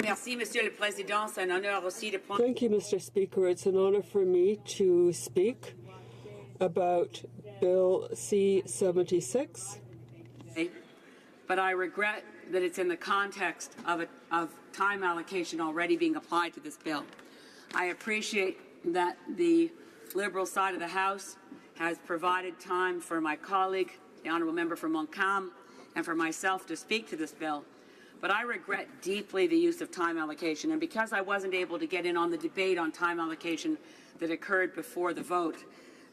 Merci, Monsieur le Président. C'est un honneur aussi de prendre. Thank you, Mr. Speaker. It's an honor for me to speak about Bill C-76. But I regret that it's in the context of time allocation already being applied to this bill. I appreciate that the Liberal side of the House has provided time for my colleague, the Honourable Member for Montcalm, and for myself to speak to this bill. But I regret deeply the use of time allocation, and because I wasn't able to get in on the debate on time allocation that occurred before the vote,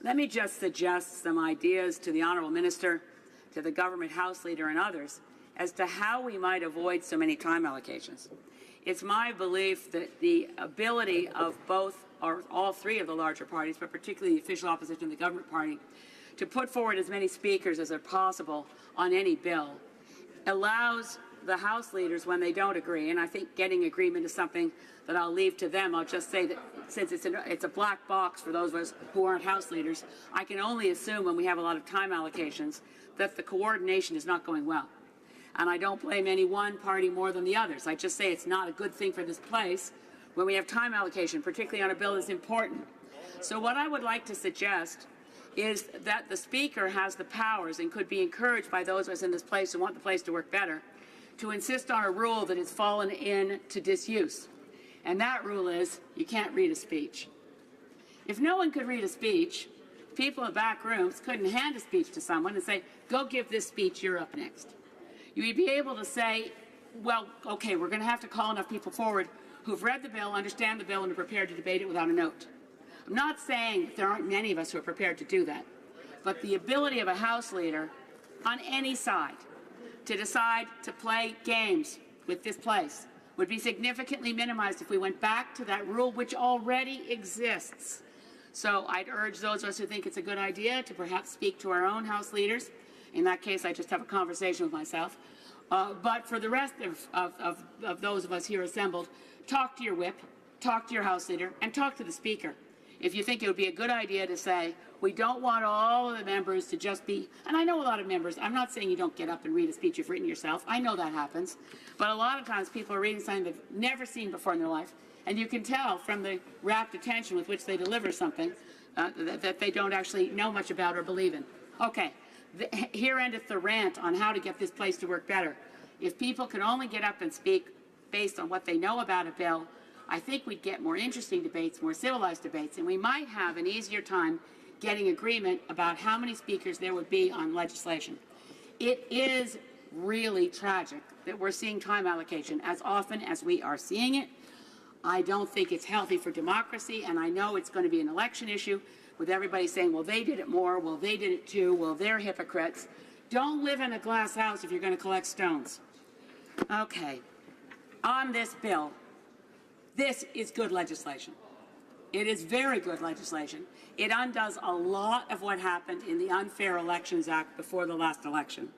let me just suggest some ideas to the Honourable Minister, to the Government House Leader and others as to how we might avoid so many time allocations. It's my belief that the ability of both or all three of the larger parties, but particularly the official opposition and the government party, to put forward as many speakers as are possible on any bill allows the House leaders, when they don't agree, and I think getting agreement is something that I'll leave to them. I'll just say that since it's a black box for those of us who aren't House leaders, I can only assume when we have a lot of time allocations that the coordination is not going well. And I don't blame any one party more than the others. I just say it's not a good thing for this place when we have time allocation, particularly on a bill that's important. So what I would like to suggest is that the Speaker has the powers and could be encouraged by those of us in this place who want the place to work better to insist on a rule that has fallen into disuse. And that rule is you can't read a speech. If no one could read a speech, people in back rooms couldn't hand a speech to someone and say, go give this speech, you're up next. You'd be able to say, well, okay, we're going to have to call enough people forward who've read the bill, understand the bill, and are prepared to debate it without a note. I'm not saying that there aren't many of us who are prepared to do that, but the ability of a House leader on any side to decide to play games with this place would be significantly minimized if we went back to that rule which already exists. So I'd urge those of us who think it's a good idea to perhaps speak to our own House leaders. In that case, I just have a conversation with myself. But for the rest of those of us here assembled, talk to your whip, talk to your House leader, and talk to the Speaker. If you think it would be a good idea to say, we don't want all of the members to just be, and I know a lot of members, I'm not saying you don't get up and read a speech you've written yourself, I know that happens, but a lot of times people are reading something they've never seen before in their life, and you can tell from the rapt attention with which they deliver something that they don't actually know much about or believe in. Okay, here endeth the rant on how to get this place to work better. If people can only get up and speak based on what they know about a bill, I think we'd get more interesting debates, more civilized debates, and we might have an easier time getting agreement about how many speakers there would be on legislation. It is really tragic that we're seeing time allocation as often as we are seeing it. I don't think it's healthy for democracy, and I know it's going to be an election issue with everybody saying, well, they did it more, well, they did it too, well, they're hypocrites. Don't live in a glass house if you're going to collect stones. Okay, on this bill, this is good legislation. It is very good legislation. It undoes a lot of what happened in the Unfair Elections Act before the last election.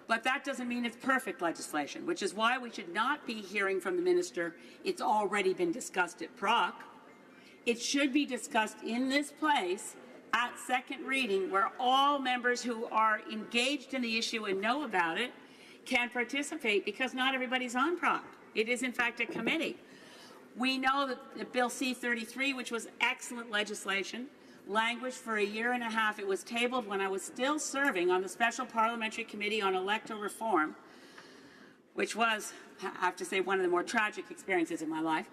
But that doesn't mean it's perfect legislation, which is why we should not be hearing from the minister, it's already been discussed at PROC. It should be discussed in this place at second reading, where all members who are engaged in the issue and know about it can participate, because not everybody's on PROC. It is, in fact, a committee. We know that Bill C-33, which was excellent legislation, languished for a year and a half. It was tabled when I was still serving on the Special Parliamentary Committee on Electoral Reform, which was, I have to say, one of the more tragic experiences in my life.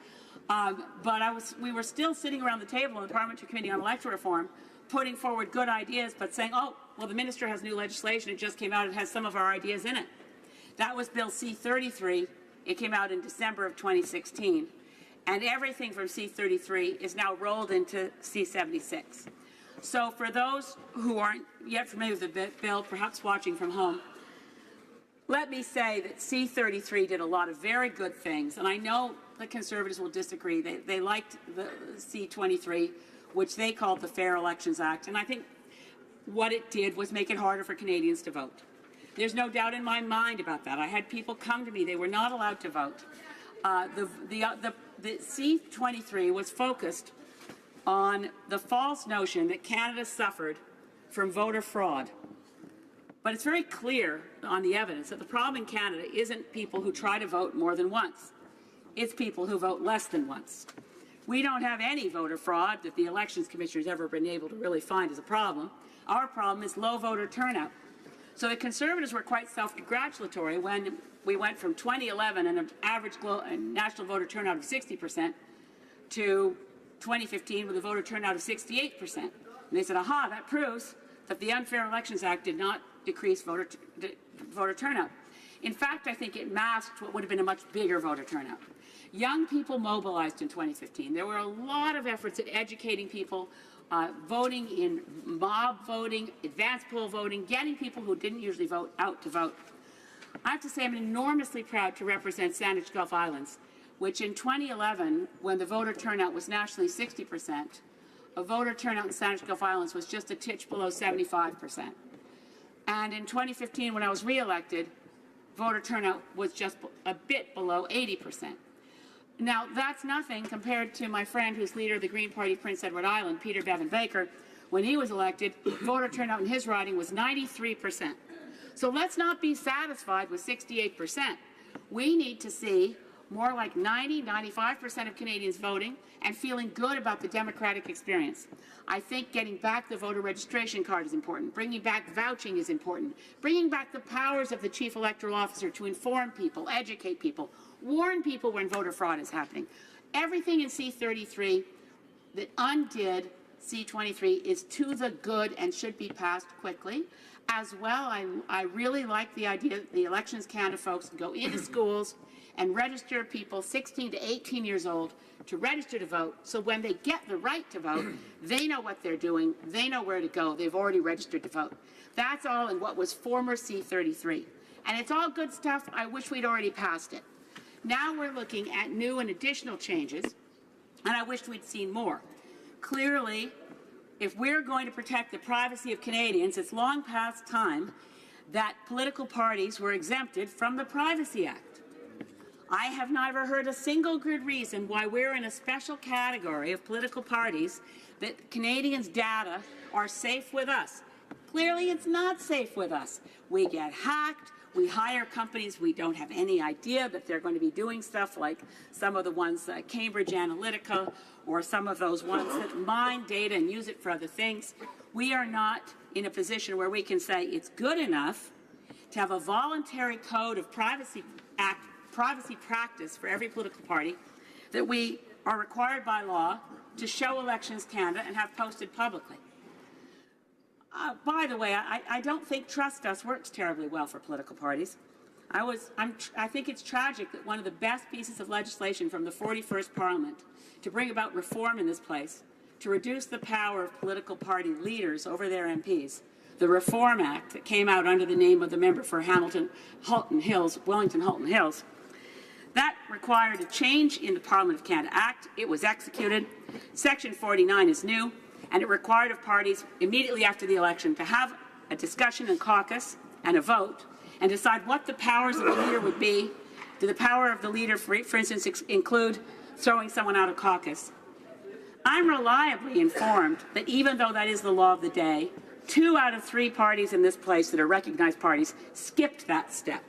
We were still sitting around the table in the Parliamentary Committee on Electoral Reform, putting forward good ideas, but saying, oh, well, the minister has new legislation. It just came out. It has some of our ideas in it. That was Bill C-33. It came out in December of 2016. And everything from C-33 is now rolled into C-76. So for those who aren't yet familiar with the bill, perhaps watching from home, let me say that C-33 did a lot of very good things. And I know the Conservatives will disagree. They liked the C-23, which they called the Fair Elections Act. And I think what it did was make it harder for Canadians to vote. There's no doubt in my mind about that. I had people come to me. They were not allowed to vote. The C-23 was focused on the false notion that Canada suffered from voter fraud. But it's very clear on the evidence that the problem in Canada isn't people who try to vote more than once. it's people who vote less than once. We don't have any voter fraud that the Elections Commission has ever been able to really find as a problem. Our problem is low voter turnout. So the Conservatives were quite self-congratulatory when we went from 2011 and an average national voter turnout of 60% to 2015 with a voter turnout of 68%. And they said, aha, that proves that the Unfair Elections Act did not decrease voter turnout. In fact, I think it masked what would have been a much bigger voter turnout. Young people mobilized in 2015. There were a lot of efforts at educating people, voting in mob voting, advanced poll voting, getting people who didn't usually vote out to vote. I have to say I'm enormously proud to represent Saanich Gulf Islands, which in 2011, when the voter turnout was nationally 60%, a voter turnout in Saanich Gulf Islands was just a titch below 75%. And in 2015, when I was reelected, voter turnout was just a bit below 80%. Now, that's nothing compared to my friend who's leader of the Green Party Prince Edward Island, Peter Bevan Baker. When he was elected, voter turnout in his riding was 93%. So let's not be satisfied with 68%. We need to see more like 95% of Canadians voting and feeling good about the democratic experience. I think getting back the voter registration card is important. Bringing back vouching is important. Bringing back the powers of the chief electoral officer to inform people, educate people, warn people when voter fraud is happening. Everything in C-33 that undid C-23 is to the good and should be passed quickly. As well, I really like the idea that the Elections Canada folks go into schools and register people 16 to 18 years old to register to vote, so when they get the right to vote, they know what they're doing, they know where to go, they've already registered to vote. That's all in what was former C-33. And it's all good stuff. I wish we'd already passed it. Now we're looking at new and additional changes, and I wish we'd seen more. Clearly, if we're going to protect the privacy of Canadians, it's long past time that political parties were exempted from the Privacy Act. I have never heard a single good reason why we're in a special category of political parties that Canadians' data are safe with us. Clearly, it's not safe with us. We get hacked. We hire companies we don't have any idea that they're going to be doing stuff like some of the ones Cambridge Analytica or some of those ones that mine data and use it for other things. We are not in a position where we can say it's good enough to have a voluntary code of privacy practice for every political party that we are required by law to show Elections Canada and have posted publicly. By the way, I don't think Trust Us works terribly well for political parties. I think it's tragic that one of the best pieces of legislation from the 41st Parliament to bring about reform in this place, to reduce the power of political party leaders over their MPs, the Reform Act that came out under the name of the member for Wellington Halton Hills, that required a change in the Parliament of Canada Act. It was executed. Section 49 is new, and it required of parties immediately after the election to have a discussion in caucus and a vote and decide what the powers of the leader would be. Did the power of the leader, for instance, include throwing someone out of caucus? I'm reliably informed that even though that is the law of the day, 2 out of 3 parties in this place that are recognized parties skipped that step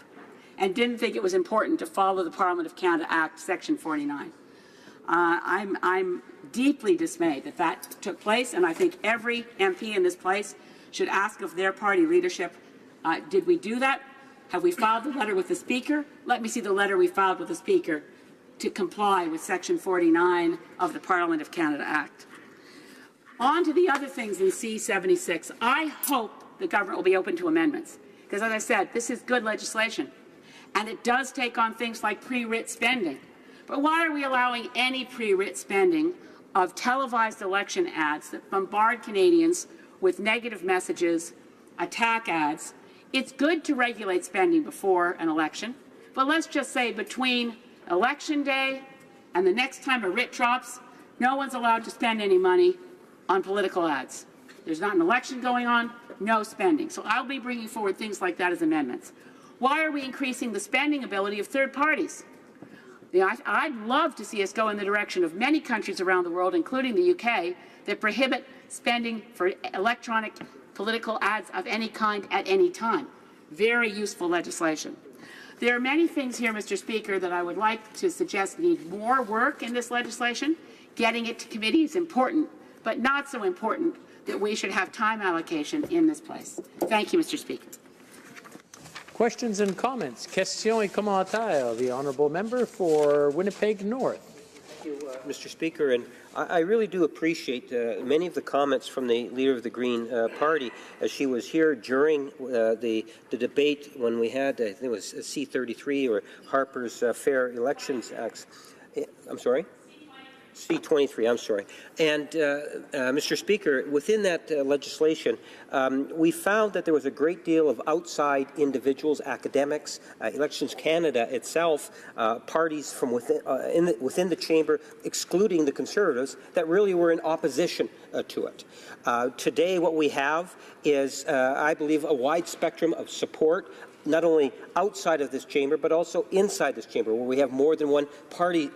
and didn't think it was important to follow the Parliament of Canada Act, Section 49. I'm deeply dismayed that that took place, and I think every MP in this place should ask of their party leadership, did we do that? Have we filed the letter with the Speaker? Let me see the letter we filed with the Speaker to comply with Section 49 of the Parliament of Canada Act. On to the other things in C-76. I hope the government will be open to amendments, because as I said, this is good legislation. And it does take on things like pre-writ spending. But why are we allowing any pre-writ spending of televised election ads that bombard Canadians with negative messages, attack ads? It's good to regulate spending before an election, but let's just say between Election Day and the next time a writ drops, no one's allowed to spend any money on political ads. There's not an election going on, no spending. So I'll be bringing forward things like that as amendments. Why are we increasing the spending ability of third parties? I'd love to see us go in the direction of many countries around the world, including the UK, that prohibit spending for electronic political ads of any kind at any time. Very useful legislation. There are many things here, Mr. Speaker, that I would like to suggest need more work in this legislation. Getting it to committee is important, but not so important that we should have time allocation in this place. Thank you, Mr. Speaker. Questions and comments. Questions et commentaires. The honourable member for Winnipeg North. Thank you, Mr. Speaker, and I really do appreciate many of the comments from the leader of the Green Party, as she was here during the debate when we had, I think it was C-33 or Harper's Fair Elections Acts. I'm sorry? C-23, I'm sorry. And, Mr. Speaker, within that legislation, we found that there was a great deal of outside individuals, academics, Elections Canada itself, parties from within the chamber, excluding the Conservatives, that really were in opposition to it. Today, what we have is, I believe, a wide spectrum of support, not only outside of this chamber, but also inside this chamber, where we have more than one party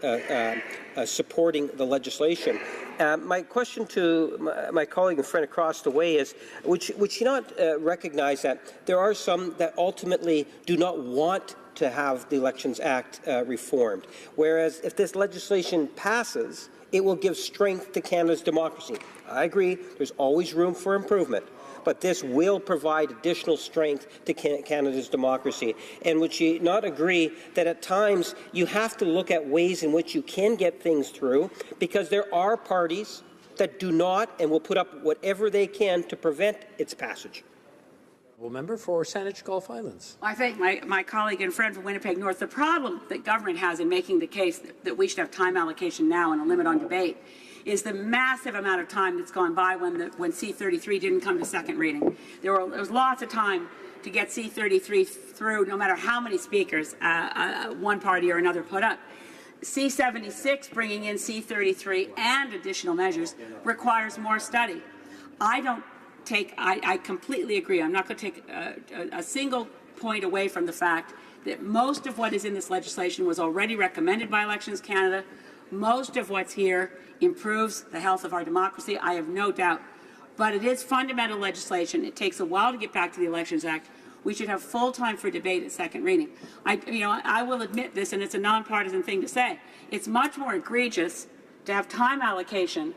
supporting the legislation. My question to my colleague and friend across the way is, would she not recognize that there are some that ultimately do not want to have the Elections Act reformed, whereas if this legislation passes, it will give strength to Canada's democracy. I agree, there's always room for improvement, but this will provide additional strength to Canada's democracy. And would you not agree that at times you have to look at ways in which you can get things through, because there are parties that do not and will put up whatever they can to prevent its passage? Member for Saanich Gulf Islands. I thank my colleague and friend from Winnipeg North. The problem that government has in making the case that we should have time allocation now and a limit on debate is the massive amount of time that's gone by when C-33 didn't come to second reading. There was lots of time to get C-33 through, no matter how many speakers one party or another put up. C-76, bringing in C-33 and additional measures, requires more study. I completely agree. I'm not going to take a single point away from the fact that most of what is in this legislation was already recommended by Elections Canada. Most of what's here improves the health of our democracy, I have no doubt. But it is fundamental legislation. It takes a while to get back to the Elections Act. We should have full time for debate at second reading. I will admit this, and it's a nonpartisan thing to say. It's much more egregious to have time allocation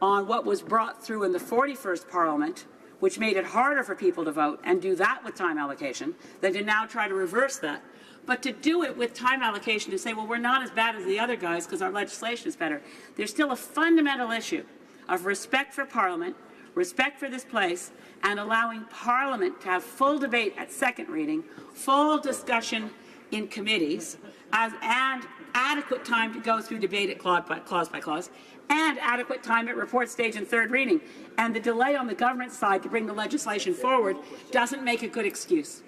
on what was brought through in the 41st Parliament, which made it harder for people to vote, and do that with time allocation, than to now try to reverse that. But to do it with time allocation, to say, well, we're not as bad as the other guys because our legislation is better, there's still a fundamental issue of respect for Parliament, respect for this place, and allowing Parliament to have full debate at second reading, full discussion in committees, and adequate time to go through debate at clause by clause, and adequate time at report stage and third reading. And the delay on the government side to bring the legislation forward doesn't make a good excuse.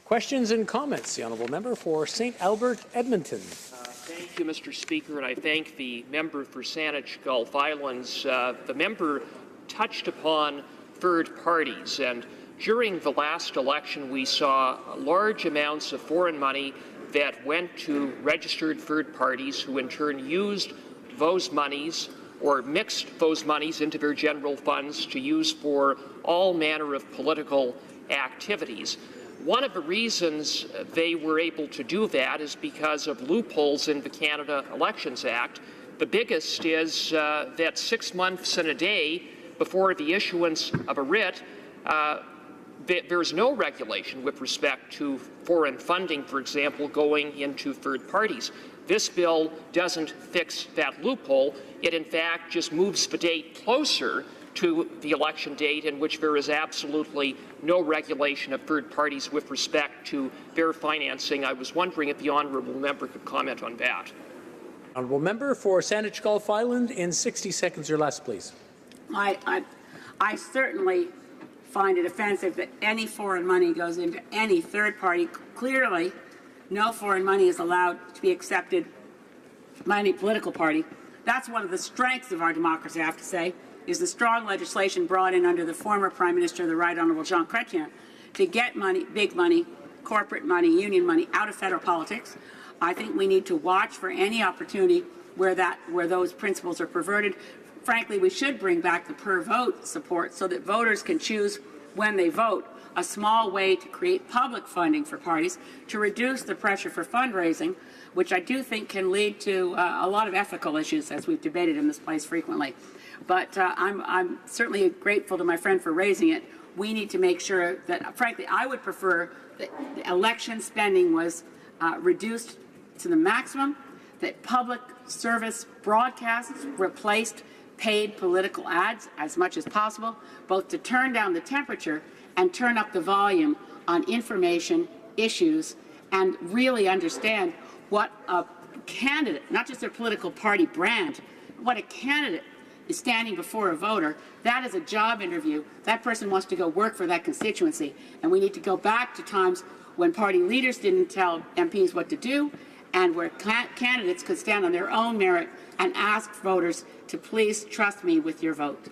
Questions and comments. The honourable member for St. Albert, Edmonton. Thank you, Mr. Speaker, and I thank the member for Saanich Gulf Islands. The member touched upon third parties, and during the last election we saw large amounts of foreign money that went to registered third parties who in turn used those monies or mixed those monies into their general funds to use for all manner of political activities. One of the reasons they were able to do that is because of loopholes in the Canada Elections Act. The biggest is that 6 months and a day before the issuance of a writ, there's no regulation with respect to foreign funding, for example, going into third parties. This bill doesn't fix that loophole. It, in fact, just moves the date closer to the election date in which there is absolutely no regulation of third parties with respect to their financing. I was wondering if the honourable member could comment on that. Honourable member for Saanich Gulf Island in 60 seconds or less, please. I certainly find it offensive that any foreign money goes into any third party. Clearly, no foreign money is allowed to be accepted by any political party. That's one of the strengths of our democracy, I have to say, is the strong legislation brought in under the former Prime Minister, the Right Honourable Jean Chrétien, to get money, big money, corporate money, union money, out of federal politics. I think we need to watch for any opportunity where those principles are perverted. Frankly, we should bring back the per vote support so that voters can choose when they vote, a small way to create public funding for parties to reduce the pressure for fundraising, which I do think can lead to a lot of ethical issues, as we've debated in this place frequently. But I'm certainly grateful to my friend for raising it. We need to make sure that, frankly, I would prefer that the election spending was reduced to the maximum, that public service broadcasts replaced paid political ads as much as possible, both to turn down the temperature and turn up the volume on information, issues, and really understand what a candidate, not just their political party brand, what a candidate is standing before a voter. That is a job interview. That person wants to go work for that constituency. And we need to go back to times when party leaders didn't tell MPs what to do, and where candidates could stand on their own merit and ask voters to please trust me with your vote.